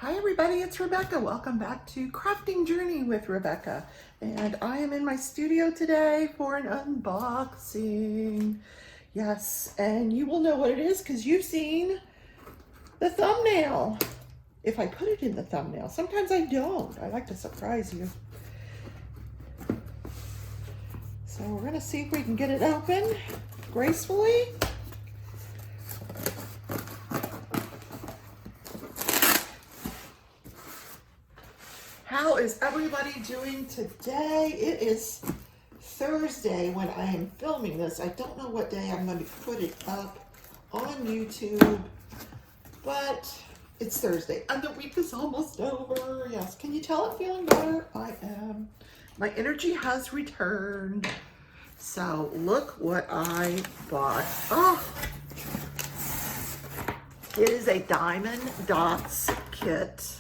Hi everybody, it's Rebecca. Welcome back to Crafting Journey with Rebecca. And I am in my studio today for an unboxing. Yes, and you will know what it is because you've seen the thumbnail. If I put it in the thumbnail, sometimes I don't. I like to surprise you. So we're gonna see if we can get it open gracefully. How is everybody doing today? It is Thursday when I am filming this. I don't know what day I'm going to put it up on YouTube, but it's Thursday and the week is almost over. Yes, can you tell I'm feeling better? I am. My energy has returned. So look what I bought. Oh, it is a Diamond Dotz kit.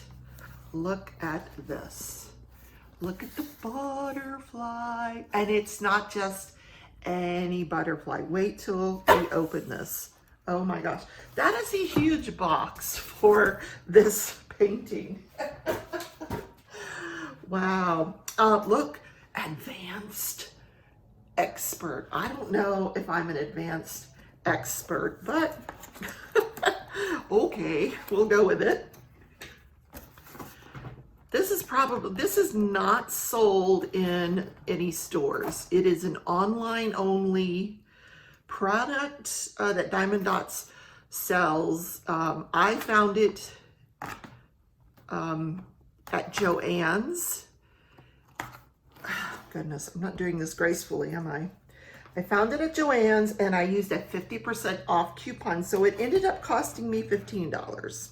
Look at this. Look at the butterfly. And it's not just any butterfly. Wait till we open this. Oh my gosh. That is a huge box for this painting. Wow. Look, advanced expert. I don't know if I'm an advanced expert, but okay, we'll go with it. This is not sold in any stores. It is an online only product that Diamond Dotz sells. I found it at Joann's. Goodness, I'm not doing this gracefully, am I? I found it at Joann's and I used a 50% off coupon. So it ended up costing me $15.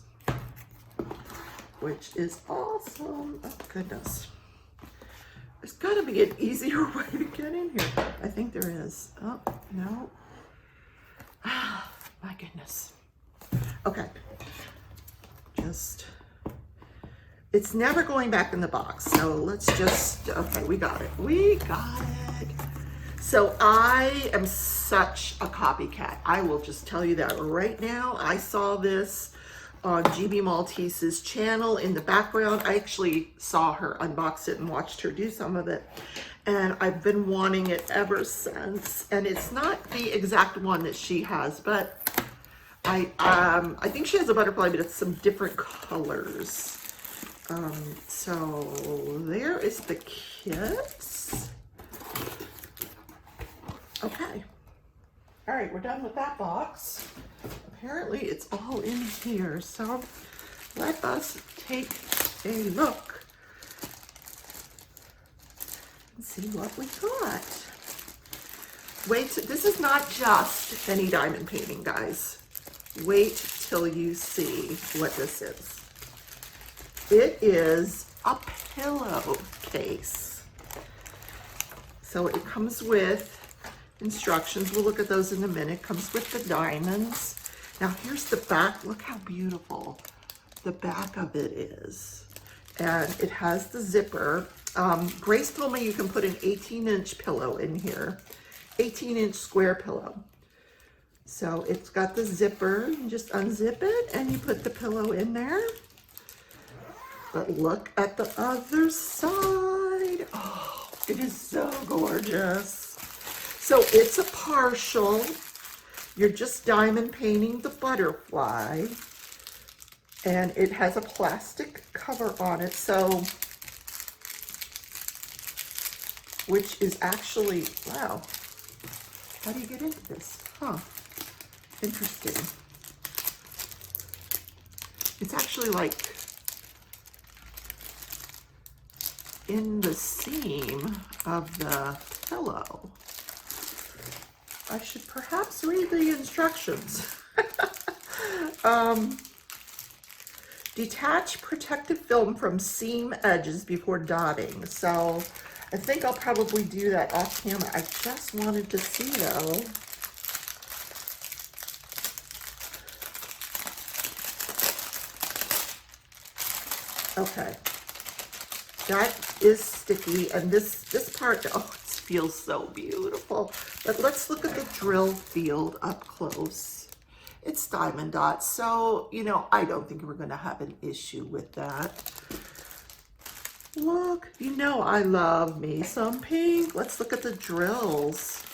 Which is awesome. Oh, goodness. There's got to be an easier way to get in here. I think there is. Oh, no. Ah, my goodness. Okay. It's never going back in the box. So let's just, okay, we got it. We got it. So I am such a copycat. I will just tell you that right now. I saw this on GB Maltese's channel in the background. I actually saw her unbox it and watched her do some of it. And I've been wanting it ever since. And it's not the exact one that she has, but I think she has a butterfly, but it's some different colors. So there is the kit. Okay. All right, we're done with that box. Apparently it's all in here, so let us take a look and see what we got. Wait, this is not just any diamond painting, guys. Wait till you see what this is. It is a pillowcase. So it comes with instructions. We'll look at those in a minute. Comes with the diamonds. Now here's the back. Look how beautiful the back of it is. And it has the zipper. Grace told me you can put an 18-inch pillow in here. 18-inch square pillow. So it's got the zipper. You just unzip it and you put the pillow in there. But look at the other side. Oh, it is so gorgeous. So it's a partial. You're just diamond painting the butterfly, and it has a plastic cover on it, so, which is actually, wow, how do you get into this? Huh, interesting. It's actually like in the seam of the pillow. I should perhaps read the instructions. Detach protective film from seam edges before dotting. So I think I'll probably do that off camera. I just wanted to see though. Okay. That is sticky, and this part, oh, it feels so beautiful. But let's look at the drill field up close It's Diamond Dotz, so, you know, I don't think we're going to have an issue with that. Look, you know I love me some pink. Let's look at the drills.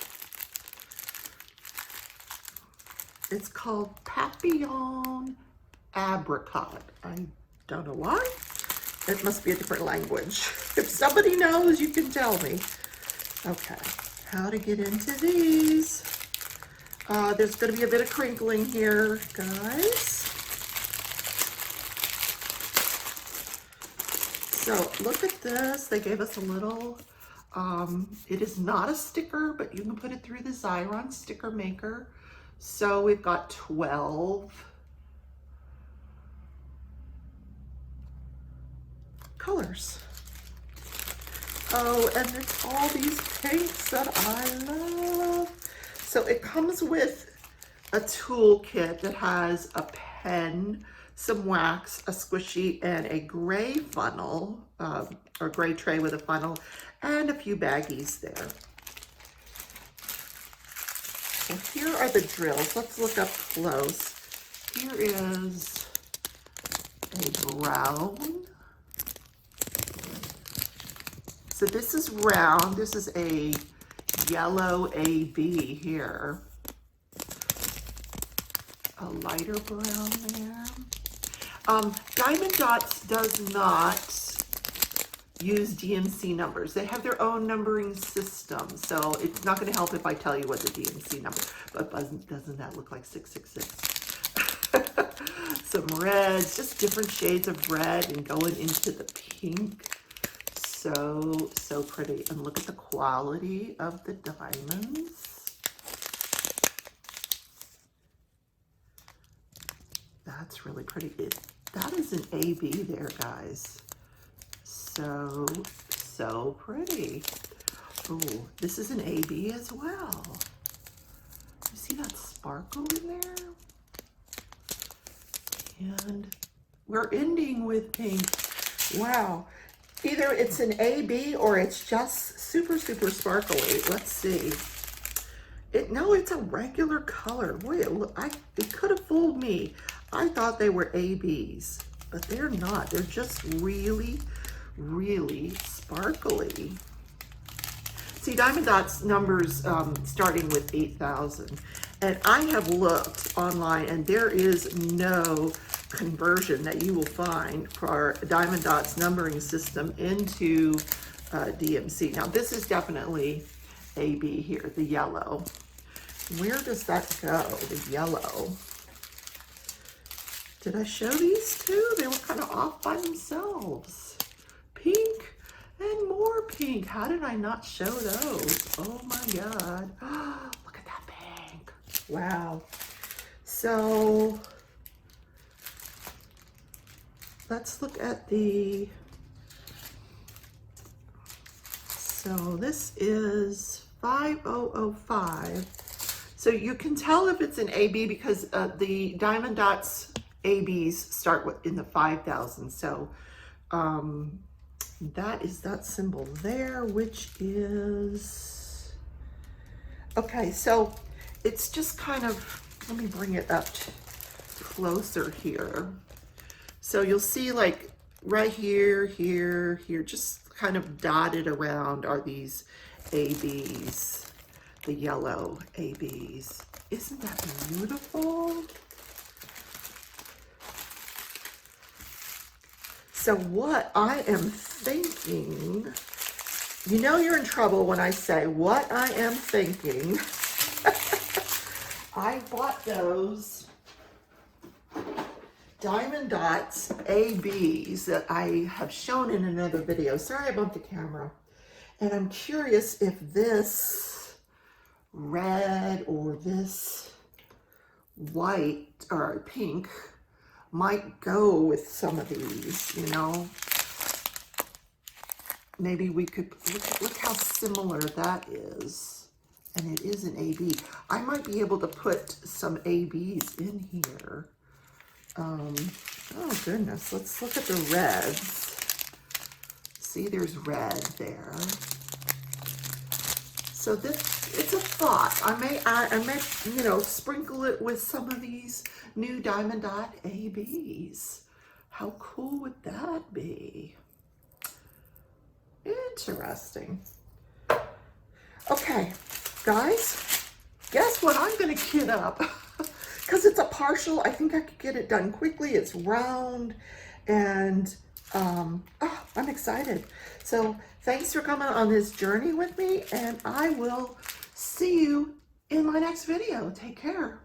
It's called Papillon Apricot. I don't know why. It must be a different language. If somebody knows, you can tell me. Okay, how to get into these. There's going to be a bit of crinkling here, guys. So look at this. They gave us a little, it is not a sticker, but you can put it through the Xyron sticker maker. So we've got 12 colors. Oh, and there's all these pinks that I love. So it comes with a toolkit that has a pen, some wax, a squishy, and a gray funnel, or gray tray with a funnel, and a few baggies there. So here are the drills. Let's look up close. Here is a brown. So this is round. This is a yellow AB here. A lighter brown there. Diamond Dotz does not use DMC numbers. They have their own numbering system, so it's not going to help if I tell you what the DMC number, but doesn't that look like 666? Some reds, just different shades of red and going into the pink. So pretty. And look at the quality of the diamonds. That's really pretty. That is an AB there, guys. So pretty. Oh, this is an AB as well. You see that sparkle in there? And we're ending with pink. Wow. Either it's an AB or it's just super, super sparkly. Let's see. No, it's a regular color. Boy, it could have fooled me. I thought they were ABs, but they're not. They're just really, really sparkly. See, Diamond Dotz numbers starting with 8,000. And I have looked online and there is no conversion that you will find for Diamond Dotz numbering system into DMC. Now this is definitely AB here, the yellow. Where does that go, the yellow? Did I show these two? They were kind of off by themselves. Pink and more pink. How did I not show those? Oh my God. Look at that pink. Wow. So let's look at the, so this is 5005. So you can tell if it's an AB because the Diamond Dotz ABs start in the 5,000. So that is that symbol there, which is, okay, so it's just kind of, let me bring it up closer here. So you'll see like right here, here, here, just kind of dotted around are these ABs, the yellow ABs. Isn't that beautiful? So what I am thinking, you know you're in trouble when I say what I am thinking. I bought those Diamond Dotz ABs that I have shown in another video. Sorry I bumped the camera. And I'm curious if this red or this white or pink might go with some of these, you know. Maybe we could, look how similar that is. And it is an AB. I might be able to put some ABs in here. Oh goodness, let's look at the reds. See, there's red there. So this, it's a thought. I may, you know, sprinkle it with some of these new diamond dot ABs. How cool would that be? Interesting. Okay, guys, guess what I'm gonna kit up? Because it's a partial, I think I could get it done quickly. It's round, and oh, I'm excited. So thanks for coming on this journey with me, and I will see you in my next video. Take care.